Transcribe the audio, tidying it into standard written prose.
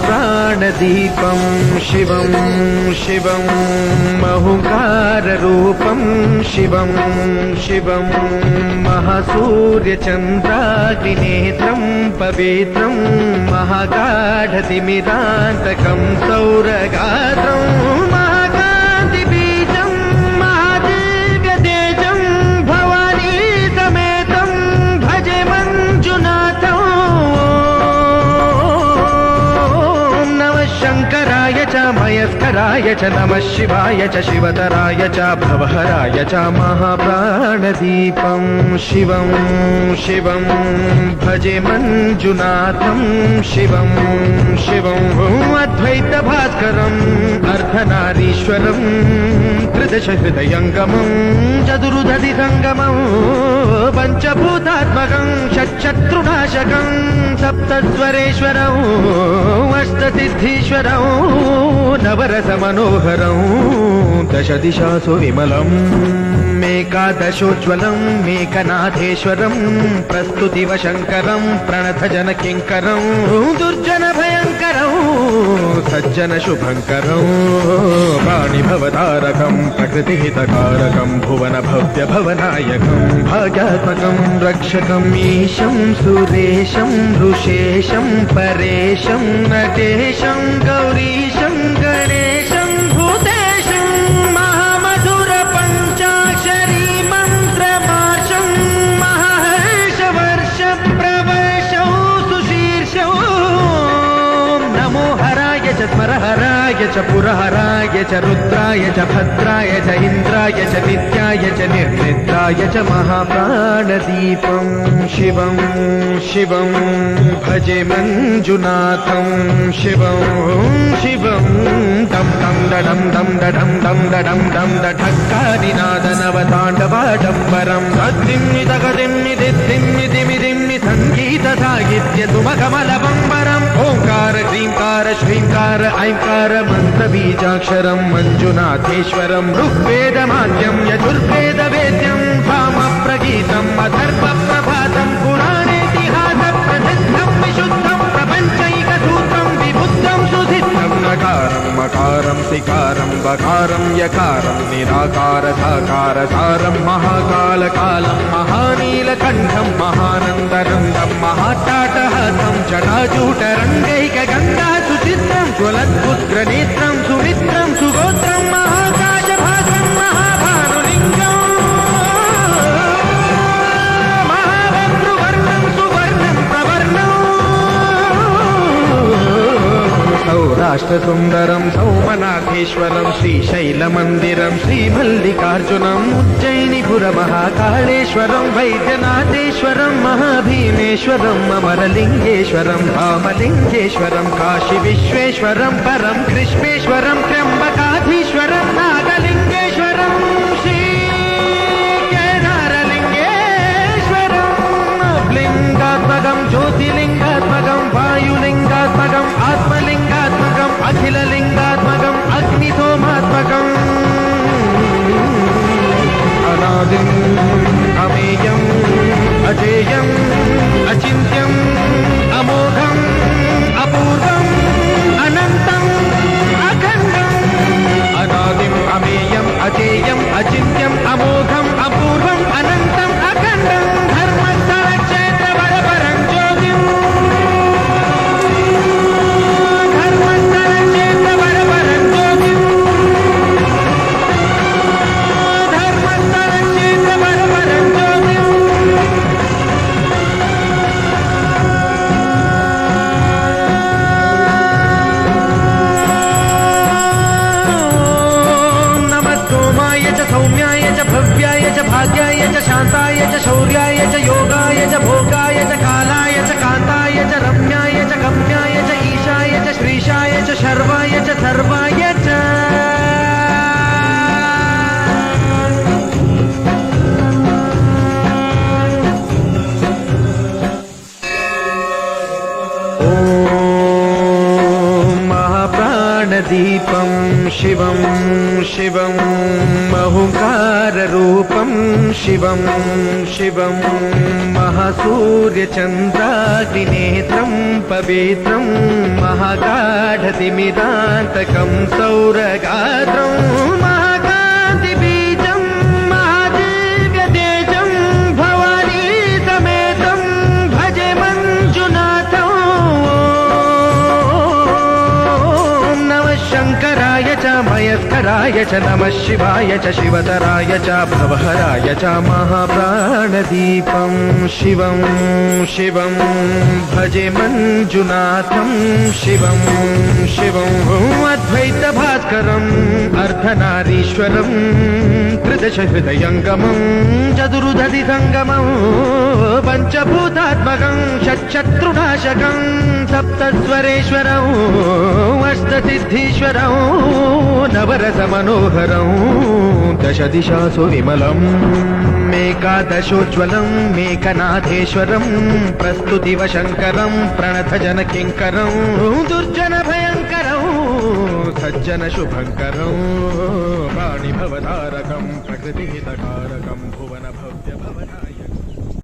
महाप्राणदीपं शिवं शिवं महुकाररूपं शिवं शिवं महासूर्यचन्द्राग्निनेत्रं पवित्रं महागाढतिमिरान्तकं सौरगात्रं महाकान्तिबीजं महादिव्यतेजं भवानी समेतं भजे मञ्जुनाथं। शङ्कराय च मयस्कराय च नमः शिवाय च शिवतराय च भवहराय च महाप्राणदीपं शिवं शिवं भजे मञ्जुनाथं शिवं शिवं अद्वैतभास्करम् अर्धनारीश्वरं त्रिदशहृदयङ्गमं चतुर्दधिसङ्गमं पञ्चभूतात्मकं षट्शत्रुनाशकं सप्तस्वरेश्वरं अष्टसिद्धीश्वरं नवरसमनोहरं दशदिशासु विमलम् मेकादशोज्ज्वलं मेकनाथेश्वरं प्रस्तुतिव शङ्करं प्रणतजनकिङ्करं दुर्जनभयङ्करं सज्जनशुभङ्करं प्राणिभवतारकं प्रकृतिहितकारकं भुवनभव्यभवनायकं भाग्यात्मकं रक्षकम् ईशं सुरेशं ऋषेशं परेशं नटेशं गौरीशं गणेशं भूतेशं महामधुरपञ्चाक्षरी मन्त्रमार्षं महर्षवर्षप्रवर्षौ सुशीर्षौ नमो हराय च स्मरहराय च पुरहराय च रुद्राय च भद्राय च इन्द्राय च नित्याय च निर्निद्राय च महाप्राणदीपं शिवं शिवं भजे मञ्जुनाथं शिवं शिवं दं दं दडं दं दडं दं दडं दं दढक्कानिनादनवताण्डवाडम्बरं तद्दिम्नि तगदिम्नि दिद्दिम्नि दिमिदिम्नि सङ्गीतसाहित्य सुमकमलबम्बरम् ओङ्कार ह्रीङ्कार श्रीङ्कार ऐङ्कार मन्त्रबीजाक्षरं मञ्जुनाथेश्वरं ऋग्वेदमाद्यं यजुर्वेदवेद्यं सामप्रगीतम् अथर्वप्रभातं पुराणेतिहासप्रसिद्धं विशुद्धं प्रपञ्चैकसूत्रं विबुद्धं सुसिद्धं नकारं मकारं सिकारं बकारं यकारं निराकार साकार सारं महाकालकालं महानीलकण्ठं महानन्दरन्दं महाटाटहासं जटाजूटरङ्गैकगङ्गा सुचित्रं ज्वलद्पुत्रनेत्रं सुमित्रं सुगोत्रं महाकाशभासं महाभानुलिङ्गम् महावक्तृवर्णं सुवर्णं प्रवर्णम् सौराष्ट्रसुन्दरं सौमनाथेश्वरं श्रीशैलमन्दिरं श्रीमल्लिकार्जुनम् उज्जयिनीपुरमहाकाळेश्वरं वैद्यनाथेश्वरं महाभीमेश्वरं अमरलिङ्गेश्वरं रामलिङ्गेश्वरं काशीविश्वेश्वरं परं कृष्णेश्वरं त्र्यम्बकाधीश्वरं नागलिङ्गेश्वरं श्रीकेदारलिङ्गेश्वरं लिङ्गात्मकं ज्योतिलिङ्गात्मकं वायुलिङ्गात्मकम् आत्मलिङ्गात्मकम् अखिललिङ्गात्मकम् अग्निसोमात्मकम् अनादिम् अमेयम् अजेयम् अचिन्त्यम् अमोघम् अपूर्वम् अनन्तम् अखण्डम् अनादिम् अमेयम् अजेयम् अचिन्त्यम् अमोघम् अपूर्वम् अनन्तम् अखण्डम् धर्मस्थलक्षेत्रवरपरं ज्योतिम् धर्मस्थलक्षेत्रवरपरं ज्योतिम् धर्मस्थलक्षेत्रवरपरं ज्योतिम् नमस्तोमाय च सौम्याय च भव्याय च भाग्याय च शान्ताय च शौर्याय च योगाय च भोगाय च कालाय च कान्ताय च रम्याय च गम्याय च ईशाय च श्रीशाय च शर्वाय च सर्वाय च महाप्राणदीपं शिवं शिवं महुकाररूपं शिवं शिवं महासूर्यचन्द्राग्निनेत्रं पवित्रं महागाढतिमिरान्तकं सौरगात्रं महाकान्तिबीजं महादिव्यतेजं भवानी समेतं भजे मञ्जुनाथं। ॐ नमः शङ्कराय च मयस्कराय च नमः शिवाय च शिवतराय च भवहराय च महाप्राणदीपं शिवं शिवं भजे मञ्जुनाथं शिवं शिवं अद्वैतभास्करम् अर्धनारीश्वरं त्रिदशहृदयङ्गमं चतुर्दधिसङ्गमं पञ्चभूतात्मकं षट्शत्रुनाशकं सप्तस्वरेश्वरं अष्टसिद्धीश्वरं नवरसमनोहरं दशदिशासु विमलम् मेकादशोज्ज्वलं मेकनाथेश्वरं प्रस्तुतिवशङ्करं प्रणतजनकिङ्करं दुर्जनभयङ्करं सज्जनशुभङ्करं वाणिभवतारकं प्रकृतिहितकारकं भुवनभव्यभवनायकम्।